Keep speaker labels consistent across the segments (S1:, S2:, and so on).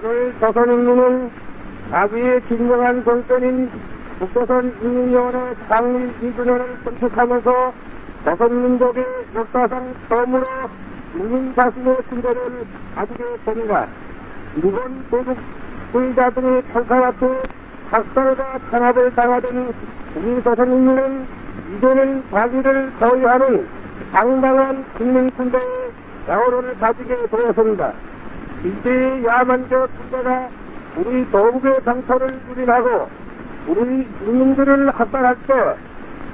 S1: 오늘 조선인민은 자기의 진정한 정권인 북조선인민위원회 창립 2주년을 선축하면서 조선민족의 역사상 처음으로 국민 자신의 신뢰를 가지게 됩니다. 일본 대국주의자들의 평가 앞에 학살과 탄압을 당하던 우리 조선인민은 이제는 자기를 저유하는 당당한 국민군대의 야호를 가지게 되었습니다. 이제의 야만적 군대가 우리 도국의 장터를 유린하고 우리 국민들을 학살할 때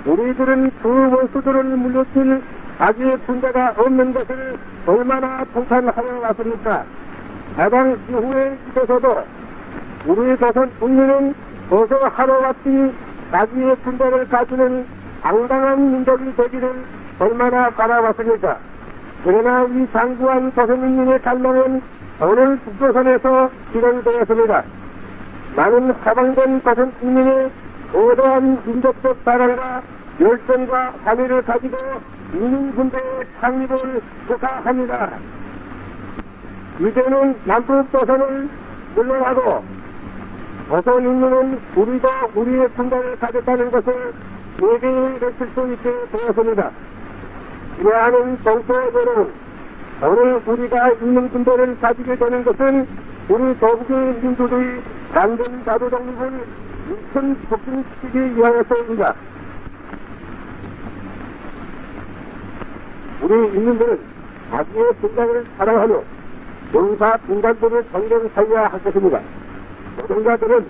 S1: 우리들은 그 원수들을 물리칠 자기의 군대가 없는 것을 얼마나 통탄하여 왔습니까? 해방 이후에 이곳에서도 우리 조선 국민은 어서 하루같이 자기의 군대를 가지는 당당한 민족이 되기를 얼마나 바라왔습니까? 그러나 이 장구한 조선인민의 갈망은 오늘 북조선에서 실현되었습니다. 많은 해방된 조선인민의 거대한 민족적 사랑과 열정과 환희를 가지고 인민군대의 창립을 축하합니다. 이제는 남북조선을 물러나고 조선인민은 우리도 우리의 군대를 가졌다는 것을 외계에 내칠 수 있게 되었습니다. 이러한 정치 여러분, 오늘 우리가 인민군대를 가지게 되는 것은 우리 조국의 민주주의 완전 자주 독립을 일천 촉진시키기 위하여서입니다. 우리 인민들은 자기의 군대를 사랑하며 용사 군관들을 존경하여야 할 것입니다. 노동자들은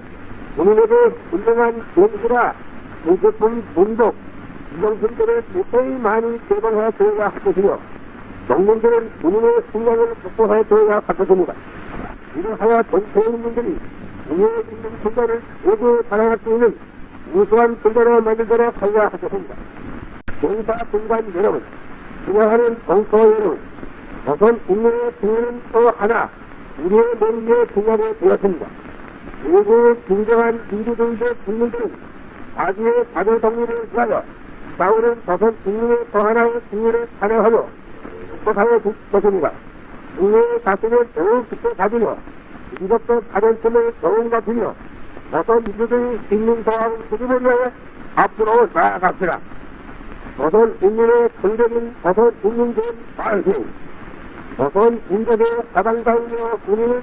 S1: 국민에게 훌륭한 연구라 공제품 문복, 이정품들을 무사히 많이 개방하여 줘야 할 것이며 농민들은 국민의 숙명을 확보하여 줘야 할 것입니다. 이러하여 전체 국민들이 우리의 인민 군대를 모두 사랑할 수 있는 우수한 군대로 만들도록 하여야 할 것입니다. 용사 군관 여러분, 수고하는 동포 여러분, 조선 국민의 국민은 또 하나 우리의 몸 위에 중앙에 되었습니다. 그리고 진정한 민주주의적 국민들은 자기의 자주 독립을 위하여 싸우는 조선 국민의 또 하나의 국민을 찬양하며 축복하여 줄 것입니다. 국민의 자신을 더욱 깊게 가지며 민족적 가정심을 더욱 높이며 조선 민주주의 인민공화국 수립을 위해 앞으로 나아갑시다. 조선 인민의 전적인 조선 인민군 만세. 조선 민족의 사당자이며 국민은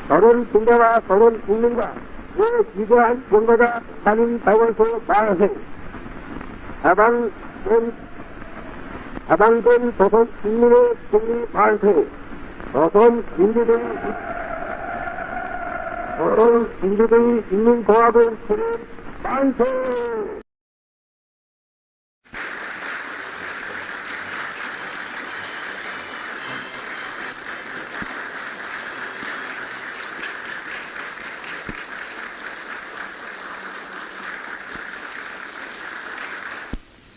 S1: 조선 군대와 조선 국민과 그 위대한 영가가 하는 자원소 만세. 해방된 조선 국민의 승리 만세. 조선 민주주의 인민공화국 수립 만세.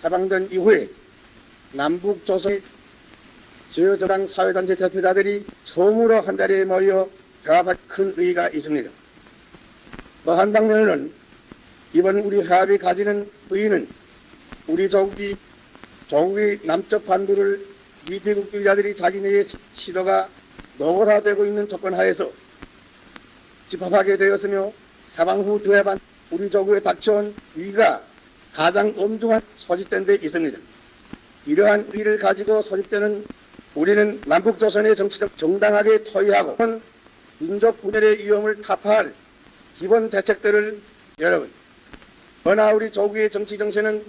S2: 해방된 이후에 남북조선의 자유정당 사회단체 대표자들이 처음으로 한자리에 모여 회합할 큰 의의가 있습니다. 또 한 방면에는 이번 우리 회합이 가지는 의의는 우리 조국의 남쪽 반도를 미대국주의자들이 자기네의 시도가 노골화되고 있는 조건 하에서 집합하게 되었으며 해방 후 두 해 반 우리 조국에 닥쳐온 위기가 가장 엄중한 소집된 데 있습니다. 이러한 의의를 가지고 소집되는 우리는 남북조선의 정치적 정당하게 토의하고 민족 분열의 위험을 타파할 기본 대책들을 여러분, 그러나 우리 조국의 정치 정세는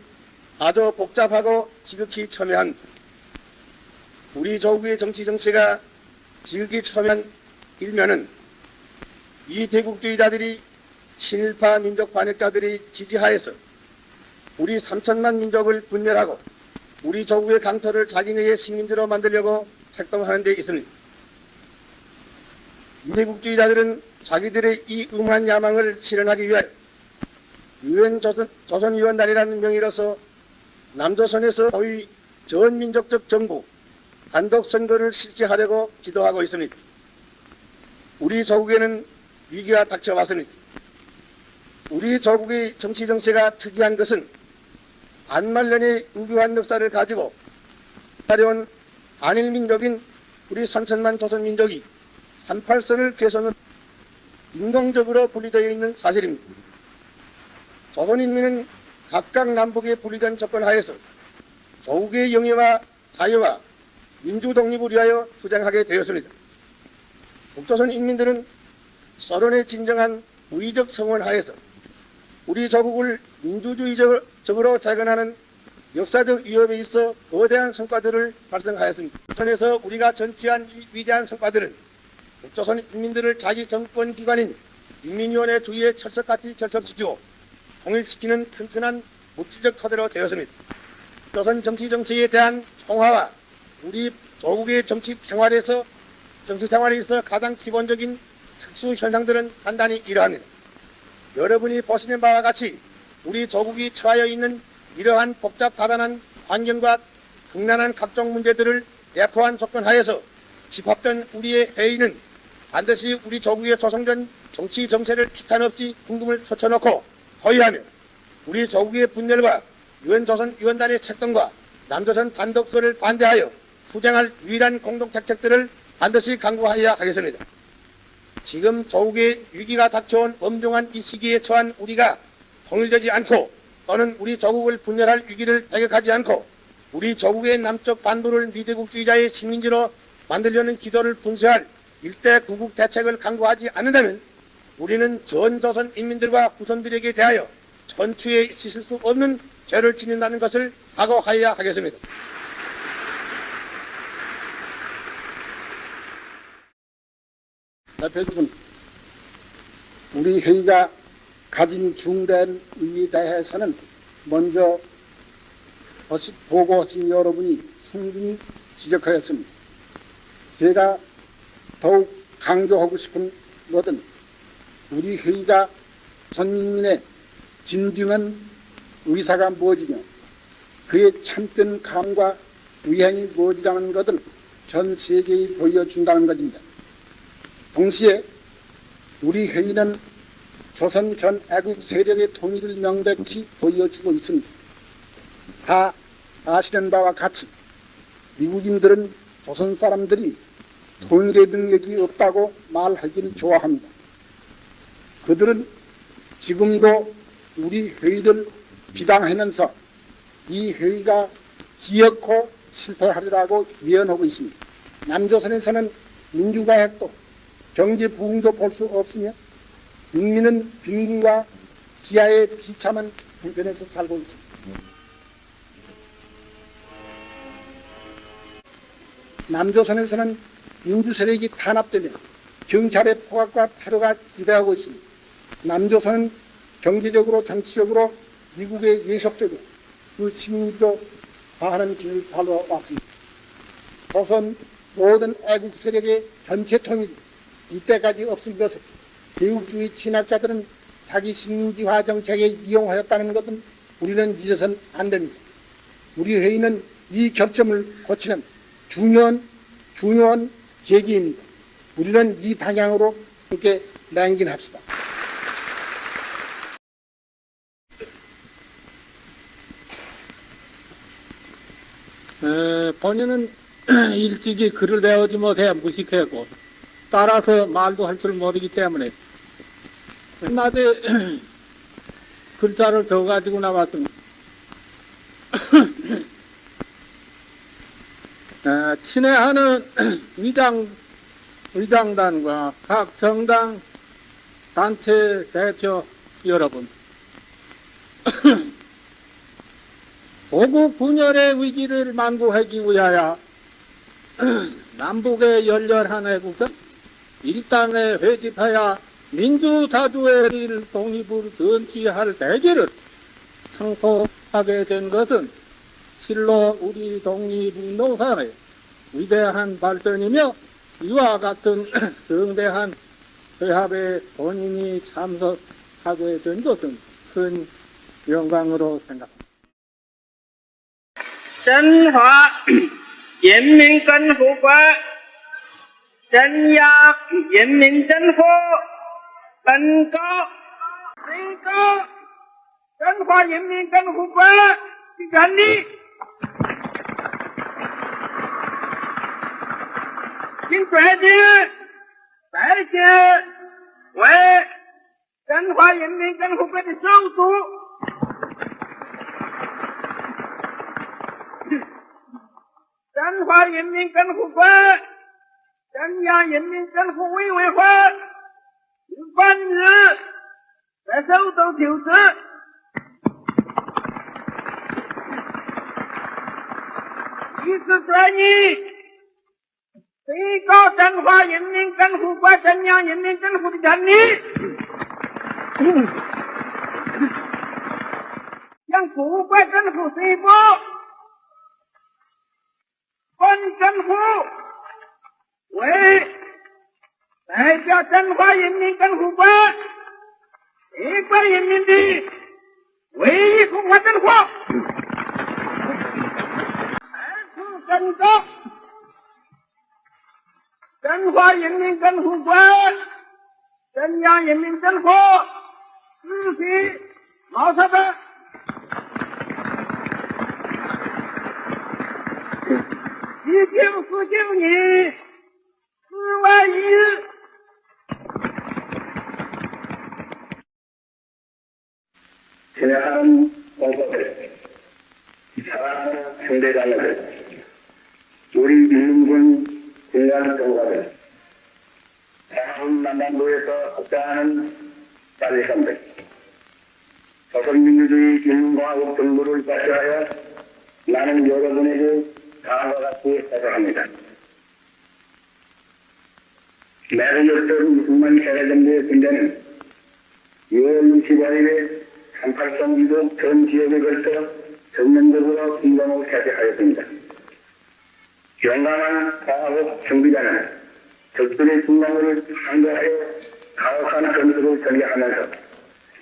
S2: 아주 복잡하고 지극히 첨예한 우리 조국의 정치 정세가 지극히 첨예한 일면은 이 대국주의자들이 친일파 민족 반역자들이 지지하에서 우리 3천만 민족을 분열하고 우리 조국의 강토를 자기네의 식민지로 만들려고 책동하는 데 있습니다. 미국주의자들은 자기들의 이 음한 야망을 실현하기 위하여 유엔 조선위원단이라는 명의로서 남조선에서 소위 전민족적 정부 단독 선거를 실시하려고 기도하고 있습니다. 우리 조국에는 위기가 닥쳐왔습니다. 우리 조국의 정치 정세가 특이한 것은 안말년의 우교한 역사를 가지고 살아온 한일민족인 우리 3천만 조선민족이 38선을 개선을 인공적으로 분리되어 있는 사실입니다. 조선인민은 각각 남북에 분리된 조건 하에서 조국의 영예와 자유와 민주 독립을 위하여 투쟁하게 되었습니다. 북조선 인민들은 소련의 진정한 우위적 성원 하에서 우리 조국을 민주주의적으로 재건하는 역사적 위협에 있어 거대한 성과들을 달성하였습니다. 조선에서 우리가 전취한 이 위대한 성과들은 북조선 인민들을 자기 정권 기관인 인민위원회 주위에 철석같이 결속시키고 통일시키는 튼튼한 물질적 토대로 되었습니다. 조선 정치에 대한 총화와 우리 조국의 정치 생활에 있어 가장 기본적인 특수 현상들은 간단히 이러합니다. 여러분이 보시는 바와 같이 우리 조국이 처하여 있는 이러한 복잡하다는 환경과 극난한 각종 문제들을 내포한 조건 하에서 집합된 우리의 회의는 반드시 우리 조국의 조성된 정치 정세를 기탄 없이 궁금을 터쳐놓고 허위하며 우리 조국의 분열과 유엔조선 위원단의 책동과 남조선 단독설을 반대하여 투쟁할 유일한 공동택책들을 반드시 강구하여야 하겠습니다. 지금 조국의 위기가 닥쳐온 엄중한 이 시기에 처한 우리가 통일되지 않고 또는 우리 조국을 분열할 위기를 배격하지 않고 우리 조국의 남쪽 반도를 미대국주의자의 식민지로 만들려는 기도를 분쇄할 일대 구국 대책을 강구하지 않는다면 우리는 전 조선 인민들과 후손들에게 대하여 전추에 있을 수 없는 죄를 짓는다는 것을 각오하여야 하겠습니다.
S3: 대표님, 우리 회의가 가진 중대한 의미에 대해서는 먼저 보고하신 여러분이 충분히 지적하였습니다. 제가 더욱 강조하고 싶은 것은 우리 회의가 전민민의 진정한 의사가 무엇이며 그의 참된 감과 위행이 무엇이라는 것을 전 세계에 보여준다는 것입니다. 동시에 우리 회의는 조선 전 애국 세력의 통일을 명백히 보여주고 있습니다. 다 아시는 바와 같이 미국인들은 조선 사람들이 통일의 능력이 없다고 말하기를 좋아합니다. 그들은 지금도 우리 회의를 비방하면서 이 회의가 기어코 실패하리라고 예언하고 있습니다. 남조선에서는 민주가 핵도 경제 부흥도 볼 수 없으며 국민은 빈곤과 기아의 비참한 형편에서 살고 있습니다. 남조선에서는 민주세력이 탄압되며 경찰의 포악과 테러가 지배하고 있습니다. 남조선은 경제적으로 정치적으로 미국의 예속적으로 그 식민지로 가하는 길을 달려왔습니다. 조선 모든 애국 세력의 전체 통일이 이때까지 없은 것을 개국주의 친학자들은 자기 식민지화 정책에 이용하였다는 것은 우리는 잊어서는 안 됩니다. 우리 회의는 이 겹점을 고치는 중요한 계기입니다. 우리는 이 방향으로 함께 맹진합시다.
S4: 본인은 일찍이 글을 배우지 못해 무식했고 따라서 말도 할 줄 모르기 때문에 낮에 글자를 적어가지고 나왔습니다. 친애하는 의장단과 각 정당 단체 대표 여러분, 보국 분열의 위기를 만구하기 위하여 남북의 열렬한 애국은 일당에 회집하여 민주사주의 독립을 전치할 대계를 성소하게 된 것은 실로 우리 독립운동사의 위대한 발전이며 이와 같은 성대한 회합에 본인이 참석하게 된 것은 큰 영광으로 생각합니다.
S5: 中华人民共和国中央人民政府本告宣告中华人民共和国成立。请决定在这为中华人民共和国的首都中华人民共和国中央人民政府委员会本日在首都就职，以此专议最高中华人民共和国中央人民政府的权利，向各国政府宣布，本政府为代表中华人民共和国全国人民的唯一共和政府，二次更正中华人民共和国中央人民政府实行毛泽东1949年4月1日
S1: 진행하는 공사들, 사랑하는 형제자매들, 우리 인민군 군관 동가들, 대한민국 남반도에서 국장하는 빨리선들, 조선민주주의 인민공화국 정부를 발표하여 나는 여러분에게 다음과 같이 회사합니다. 매를 열던 이승만 세례정부의 군대는 6월 25일에 38성 이동 전 지역에 걸쳐 전면적으로 공방을 개최하였습니다. 용감한 공화국 정비자는 적들의 중방을 상대하여 가혹한 전투를 전개하면서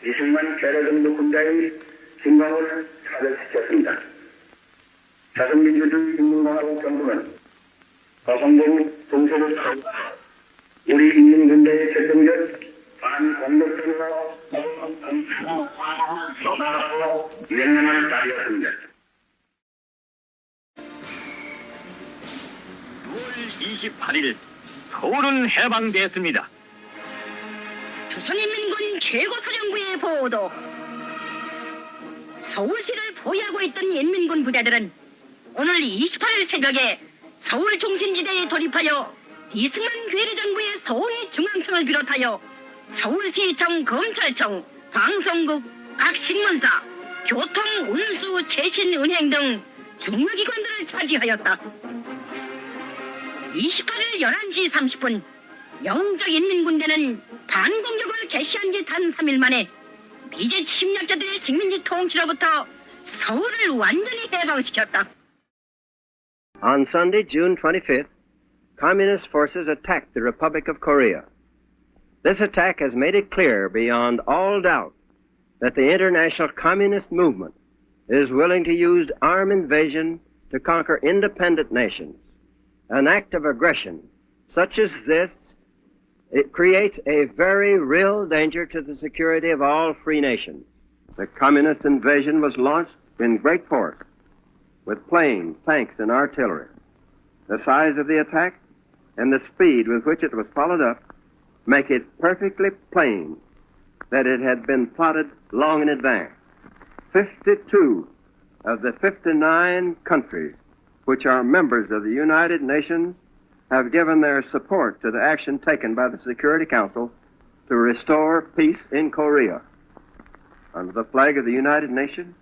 S1: 이승만 세례정부 군대의 진공을 사절시켰습니다. 조선민주주의 인민공화국 정부는 조선공 정세를 타고 우리 인민군대의 결정적 반공격적으로 명령을 발휘했습니다.
S6: 6월 28일 서울은 해방됐습니다.
S7: 조선인민군 최고사령부의 보도. 서울시를 포위하고 있던 인민군 부대들은 오늘 28일 새벽에 서울 중심지대에 돌입하여 이승만 괴뢰정부의 소위 중앙청을 비롯하여 서울시청, 검찰청, 방송국, 각 신문사, 교통, 운수, 최신, 은행 등 중요기관들을 차지하였다. 28일 11시 30분 영적 인민군대는 반공격을 개시한 지 단 3일 만에 미제 침략자들의 식민지 통치로부터 서울을 완전히 해방시켰다.
S8: On Sunday, June 25th, Communist forces attacked the Republic of Korea. This attack has made it clear beyond all doubt that the international communist movement is willing to use armed invasion to conquer independent nations. An act of aggression such as this, it creates a very real danger to the security of all free nations. The communist invasion was launched in great force with planes, tanks, and artillery. The size of the attack and the speed with which it was followed up make it perfectly plain that it had been plotted long in advance. 52 of the 59 countries which are members of the United Nations have given their support to the action taken by the Security Council to restore peace in Korea. Under the flag of the United Nations,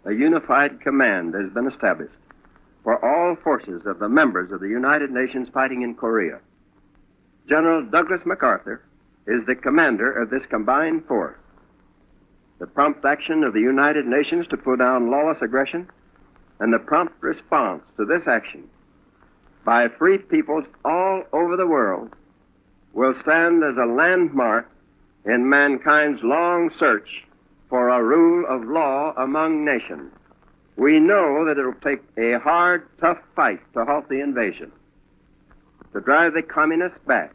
S8: a unified command has been established for all forces of the members of the United Nations fighting in Korea. General Douglas MacArthur is the commander of this combined force. The prompt action of the United Nations to put down lawless aggression and the prompt response to this action by free peoples all over the world will stand as a landmark in mankind's long search for a rule of law among nations. We know that it will take a hard, tough fight to halt the invasion, to drive the communists back.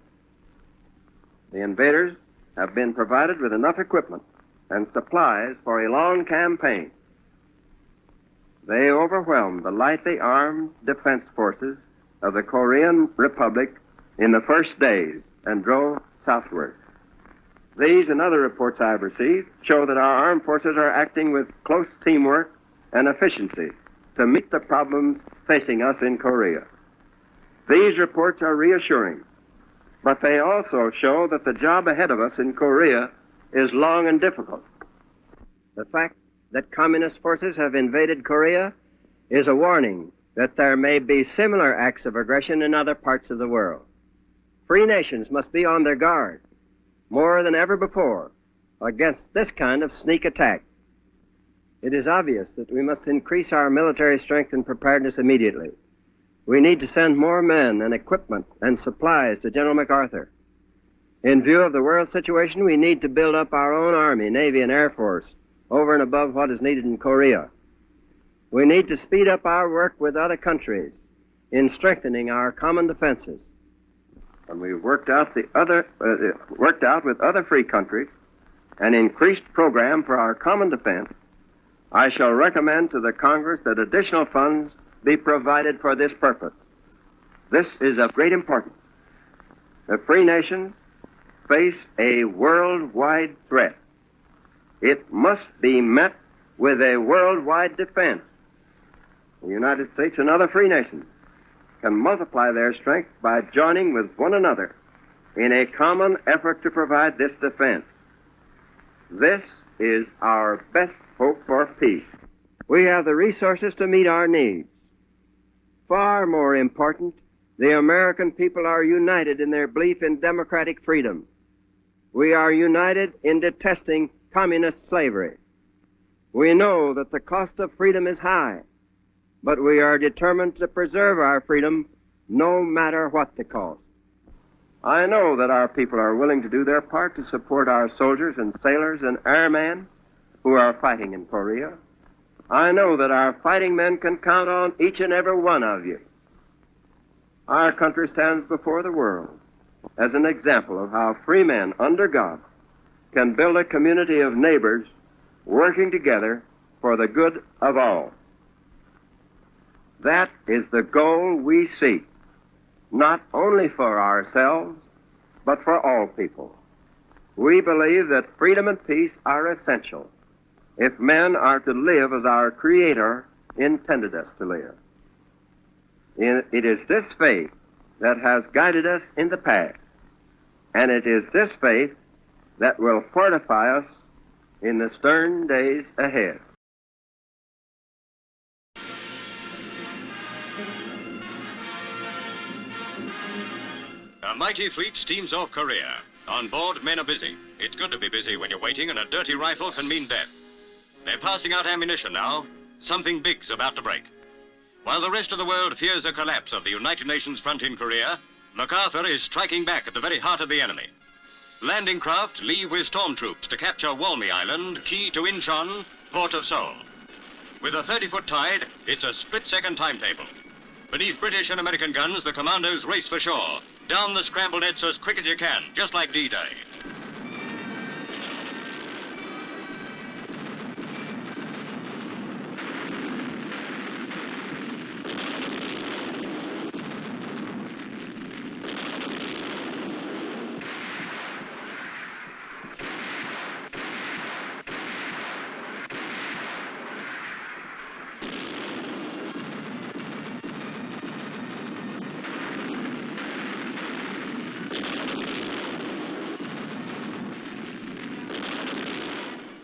S8: The invaders have been provided with enough equipment and supplies for a long campaign. They overwhelmed the lightly armed defense forces of the Korean Republic in the first days and drove southward. These and other reports I've received show that our armed forces are acting with close teamwork and efficiency to meet the problems facing us in Korea. These reports are reassuring, but they also show that the job ahead of us in Korea is long and difficult. The fact that communist forces have invaded Korea is a warning that there may be similar acts of aggression in other parts of the world. Free nations must be on their guard, more than ever before, against this kind of sneak attack. It is obvious that we must increase our military strength and preparedness immediately. We need to send more men and equipment and supplies to General MacArthur. In view of the world situation, we need to build up our own Army, Navy, and Air Force over and above what is needed in Korea. We need to speed up our work with other countries in strengthening our common defenses. When we've worked out with other free countries an increased program for our common defense, I shall recommend to the Congress that additional funds be provided for this purpose. This is of great importance. The free nations face a worldwide threat. It must be met with a worldwide defense. The United States and other free nations can multiply their strength by joining with one another in a common effort to provide this defense. This is our best hope for peace. We have the resources to meet our needs. Far more important, the American people are united in their belief in democratic freedom. We are united in detesting communist slavery. We know that the cost of freedom is high, but we are determined to preserve our freedom no matter what the cost. I know that our people are willing to do their part to support our soldiers and sailors and airmen who are fighting in Korea. I know that our fighting men can count on each and every one of you. Our country stands before the world as an example of how free men under God can build a community of neighbors working together for the good of all. That is the goal we seek, not only for ourselves, but for all people. We believe that freedom and peace are essential if men are to live as our Creator intended us to live. It is this faith that has guided us in the past, and it is this faith that will fortify us in the stern days ahead.
S9: A mighty fleet steams off Korea. On board, men are busy. It's good to be busy when you're waiting, and a dirty rifle can mean death. They're passing out ammunition now. Something big's about to break. While the rest of the world fears a collapse of the United Nations front in Korea, MacArthur is striking back at the very heart of the enemy. Landing craft leave with storm troops to capture Walmy Island, key to Incheon, port of Seoul. With a 30-foot tide, it's a split-second timetable. Beneath British and American guns, the commandos race for shore. Down the scrambled nets as quick as you can, just like D-Day.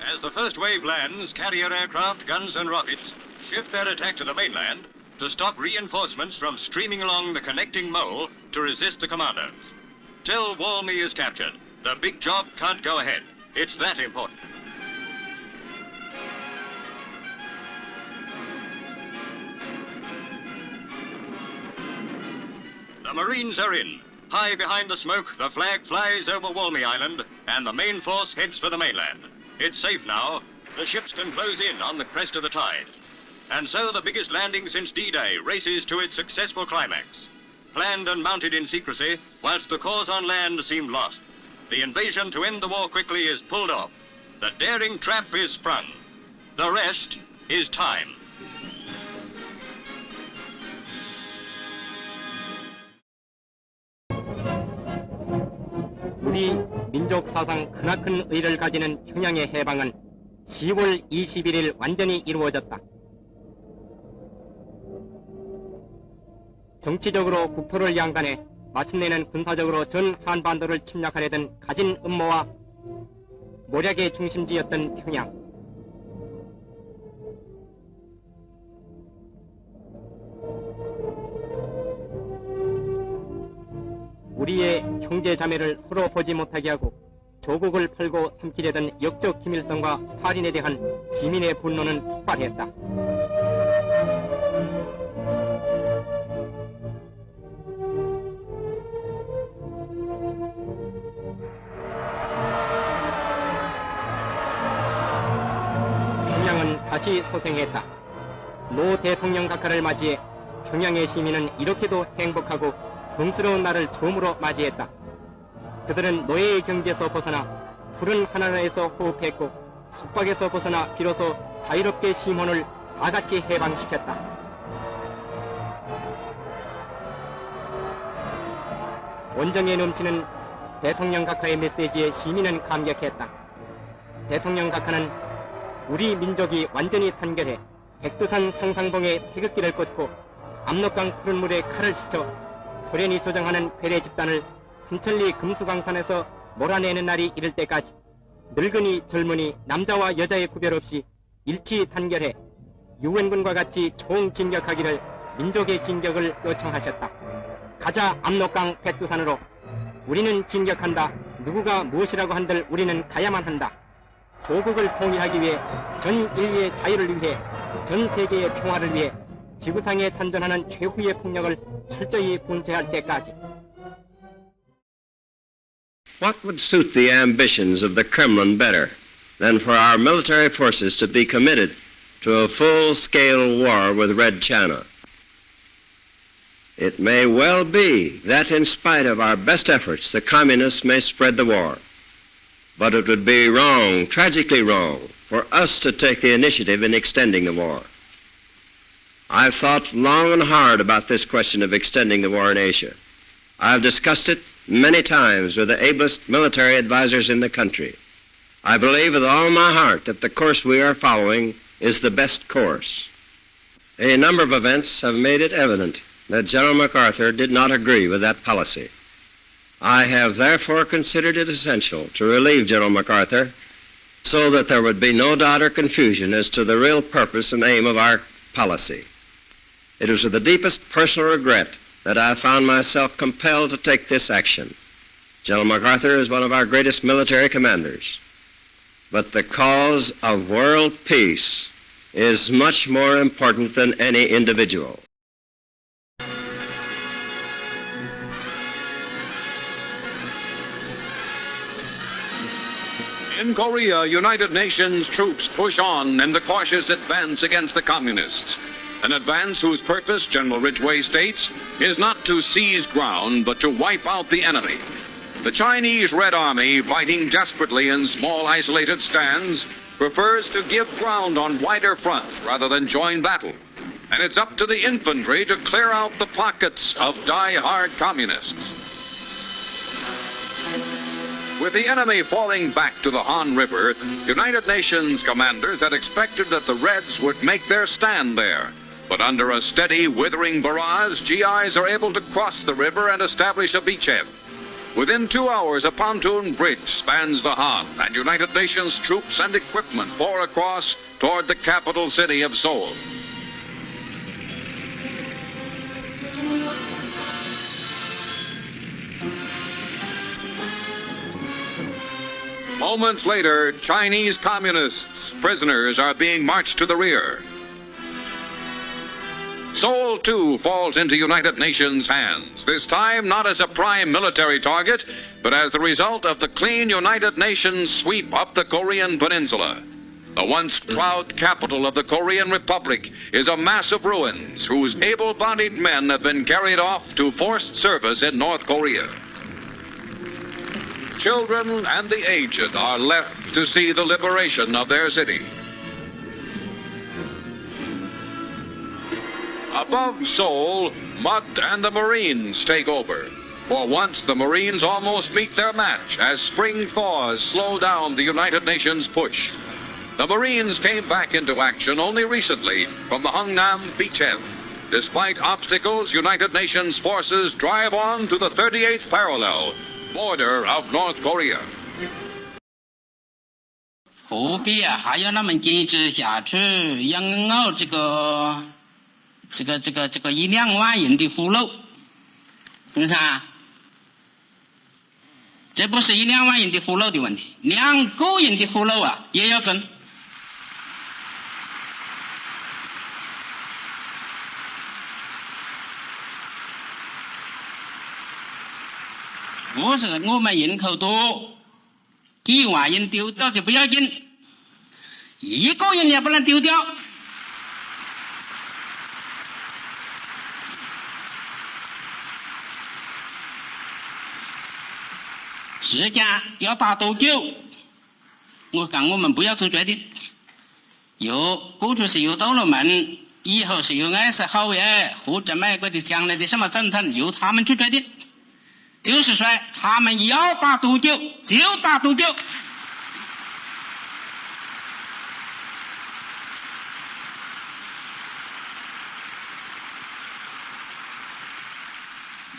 S9: As the first wave lands, carrier aircraft, guns and rockets shift their attack to the mainland to stop reinforcements from streaming along the connecting mole to resist the commandos. Till Walmy is captured, the big job can't go ahead. It's that important. The Marines are in. High behind the smoke, the flag flies over Walmy Island, and the main force heads for the mainland. It's safe now. The ships can close in on the crest of the tide. And so the biggest landing since D-Day races to its successful climax. Planned and mounted in secrecy, whilst the cause on land seemed lost. The invasion to end the war quickly is pulled off. The daring trap is sprung. The rest is time.
S10: 민족 사상 크나큰 의의를 가지는 평양의 해방은 10월 21일 완전히 이루어졌다. 정치적으로 국토를 양간해 마침내는 군사적으로 전 한반도를 침략하려던 가진 음모와 모략의 중심지였던 평양. 우리의 형제 자매를 서로 보지 못하게 하고 조국을 펄고 삼키려던 역적 김일성과 스탈린에 대한 시민의 분노는 폭발했다. 평양은 다시 소생했다. 노 대통령 각하를 맞이해 평양의 시민은 이렇게도 행복하고 성스러운 날을 처음으로 맞이했다. 그들은 노예의 경지에서 벗어나 푸른 하늘에서 호흡했고 속박에서 벗어나 비로소 자유롭게 심혼을 다같이 해방시켰다. 원정에 넘치는 대통령 각하의 메시지에 시민은 감격했다. 대통령 각하는 우리 민족이 완전히 단결해 백두산 상상봉에 태극기를 꽂고 압록강 푸른 물에 칼을 씻어 소련이 조장하는 괴뢰 집단을 삼천리 금수강산에서 몰아내는 날이 이를 때까지 늙은이 젊은이 남자와 여자의 구별 없이 일치 단결해 유엔군과 같이 총진격하기를 민족의 진격을 요청하셨다. 가자 압록강 백두산으로. 우리는 진격한다. 누구가 무엇이라고 한들 우리는 가야만 한다. 조국을 통일하기 위해, 전 인류의 자유를 위해, 전 세계의 평화를 위해 지구상에 찬존하는 최후의 폭력을 철저히 분쇄할 때까지.
S8: What would suit the ambitions of the Kremlin better than for our military forces to be committed to a full-scale war with Red China? It may well be that in spite of our best efforts, the communists may spread the war. But it would be wrong, tragically wrong, for us to take the initiative in extending the war. I've thought long and hard about this question of extending the war in Asia. I've discussed it many times with the ablest military advisors in the country. I believe with all my heart that the course we are following is the best course. A number of events have made it evident that General MacArthur did not agree with that policy. I have therefore considered it essential to relieve General MacArthur so that there would be no doubt or confusion as to the real purpose and aim of our policy. It was with the deepest personal regret that I found myself compelled to take this action. General MacArthur is one of our greatest military commanders. But the cause of world peace is much more important than any individual.
S11: In Korea, United Nations troops push on in the cautious advance against the communists. An advance whose purpose, General Ridgway states, is not to seize ground, but to wipe out the enemy. The Chinese Red Army, fighting desperately in small isolated stands, prefers to give ground on wider fronts rather than join battle. And it's up to the infantry to clear out the pockets of die-hard communists. With the enemy falling back to the Han River, United Nations commanders had expected that the Reds would make their stand there. But under a steady, withering barrage, GIs are able to cross the river and establish a beachhead. Within 2 hours, a pontoon bridge spans the Han, and United Nations troops and equipment pour across toward the capital city of Seoul. Moments later, Chinese communists, prisoners, are being marched to the rear. Seoul, too, falls into United Nations hands, this time not as a prime military target, but as the result of the clean United Nations sweep up the Korean peninsula. The once proud capital of the Korean Republic is a mass of ruins whose able-bodied men have been carried off to forced service in North Korea. Children and the aged are left to see the liberation of their city. Above Seoul, mud and the Marines take over. For once, the Marines almost meet their match as spring thaws slow down the United Nations push. The Marines came back into action only recently from the Hungnam beachhead. Despite obstacles, United Nations forces drive on to the 38th parallel, border of North Korea.
S5: 何必啊，还要那么坚持下去？养老这个1-2万人的俘虏，是不是啊？这不是1-2万人的俘虏的问题，2个人的俘虏啊也要争。我说我们人口多，几万人丢掉就不要紧，1个人也不能丢掉。时间要打多久？我讲我们不要做决定。过去是由杜鲁门，以后是由艾森豪威尔或者美国的将来的什么总统，由他们去决定。就是说，他们要打多久就打多久。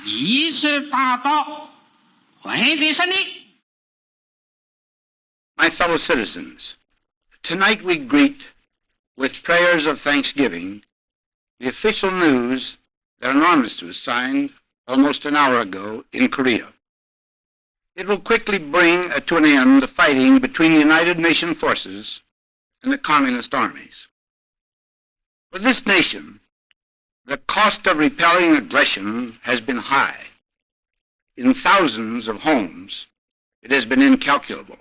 S5: 一直打到会战胜利。
S12: My fellow citizens, tonight we greet, with prayers of thanksgiving, the official news that an armistice was signed almost an hour ago in Korea. It will quickly bring to an end the fighting between the United Nations forces and the communist armies. For this nation, the cost of repelling aggression has been high. In thousands of homes, it has been incalculable.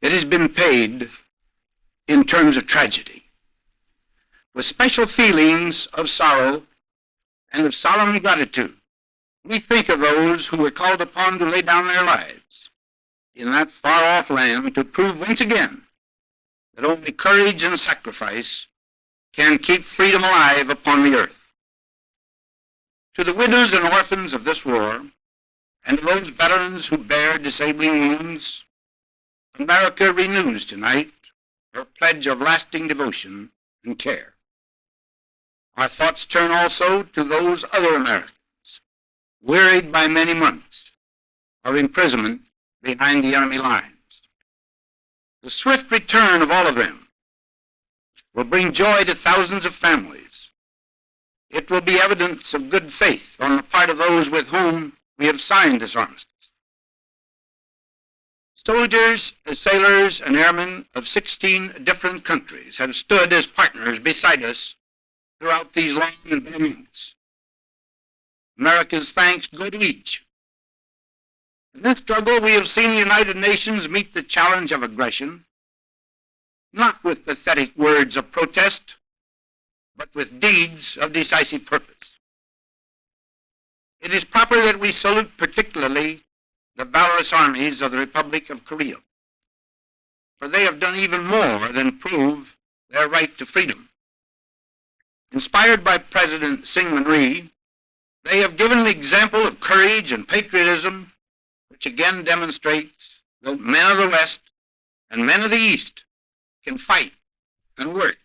S12: It has been paid in terms of tragedy. With special feelings of sorrow and of solemn gratitude, we think of those who were called upon to lay down their lives in that far-off land to prove once again that only courage and sacrifice can keep freedom alive upon the earth. To the widows and orphans of this war, and to those veterans who bear disabling wounds, America renews tonight her pledge of lasting devotion and care. Our thoughts turn also to those other Americans, wearied by many months of imprisonment behind the enemy lines. The swift return of all of them will bring joy to thousands of families. It will be evidence of good faith on the part of those with whom we have signed this armistice. Soldiers, sailors, and airmen of 16 different countries have stood as partners beside us throughout these long and bitter months. America's thanks go to each. In this struggle, we have seen the United Nations meet the challenge of aggression, not with pathetic words of protest, but with deeds of decisive purpose. It is proper that we salute particularly the valorous armies of the Republic of Korea, for they have done even more than prove their right to freedom. Inspired by President Syngman Rhee, they have given an example of courage and patriotism, which again demonstrates that men of the West and men of the East can fight and work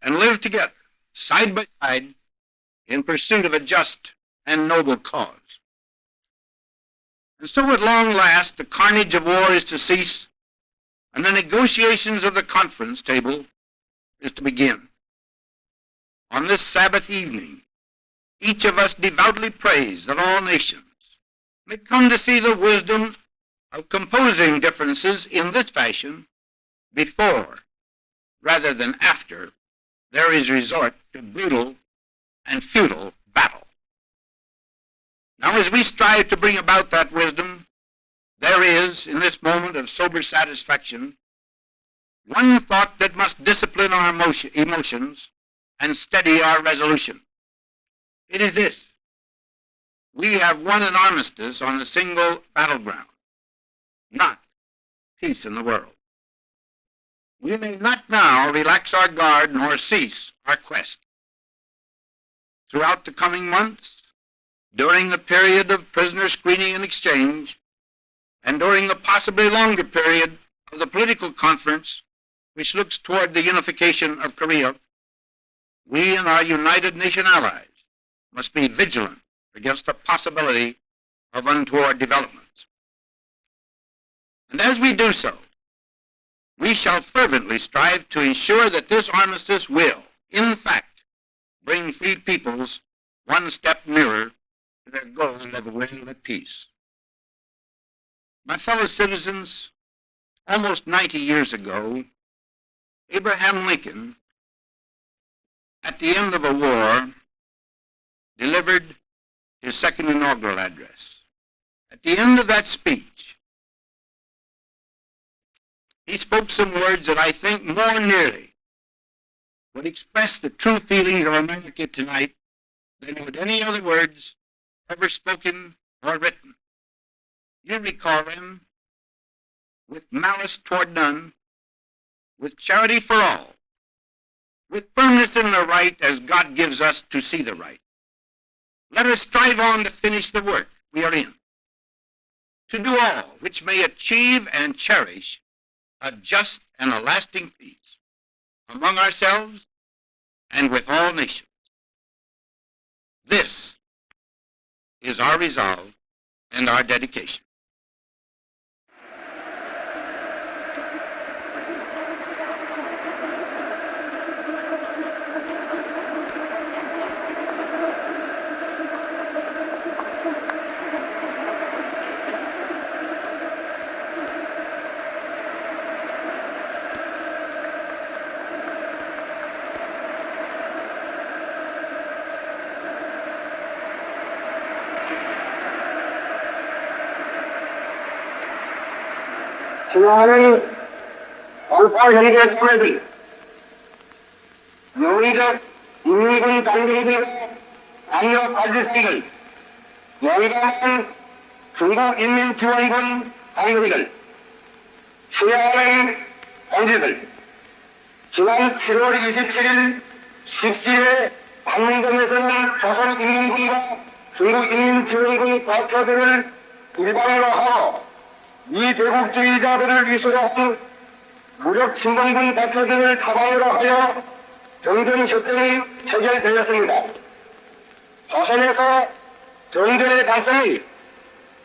S12: and live together, side by side, in pursuit of a just and noble cause. And so at long last, the carnage of war is to cease, and the negotiations of the conference table is to begin. On this Sabbath evening, each of us devoutly prays that all nations may come to see the wisdom of composing differences in this fashion before, rather than after, there is resort to brutal and futile battle. Now, as we strive to bring about that wisdom, there is, in this moment of sober satisfaction, one thought that must discipline our emotions and steady our resolution. It is this: we have won an armistice on a single battleground, not peace in the world. We may not now relax our guard nor cease our quest. Throughout the coming months, during the period of prisoner screening and exchange, and during the possibly longer period of the political conference which looks toward the unification of Korea, we and our United Nation allies must be vigilant against the possibility of untoward developments. And as we do so, we shall fervently strive to ensure that this armistice will, in fact, bring free peoples one step nearer to their goal of a will at peace. My fellow citizens, almost 90 years ago, Abraham Lincoln, at the end of a war, delivered his second inaugural address. At the end of that speech, he spoke some words that I think more nearly would express the true feelings of America tonight than would any other words ever spoken or written. You recall them: with malice toward none, with charity for all, with firmness in the right as God gives us to see the right. Let us strive on to finish the work we are in, to do all which may achieve and cherish a just and a lasting peace among ourselves and with all nations. This is our resolve and our dedication.
S2: 신화하는 돌파 형제 자매들, 영의적 인민군 장병들과 강력 아저씨들, 영의적인 중국인민지원군 장병들, 신화하는 동지들, 지난 7월 27일 10시에 박문동에서는 조선인민군과 중국인민지원군 대표들을 일반으로 하고 이 대국주의자들을 위수로 무력 침공군 대표들을 타방으로 하여 정전협정이 체결되었습니다. 조선에서 정전의 달성이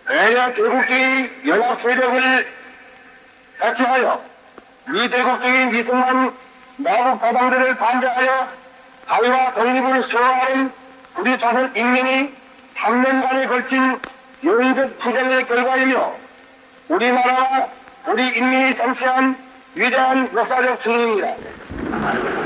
S2: 대략 대국주의 연합 세력을 배치하여 이 대국주의 미승만 마국 가방들을 반대하여 자유와 독립을 수호하는 우리 조선 인민이 3년간에 걸친 영적 투쟁의 결과이며 우리나라와 우리 인민이 성취한 위대한 역사적 승리입니다.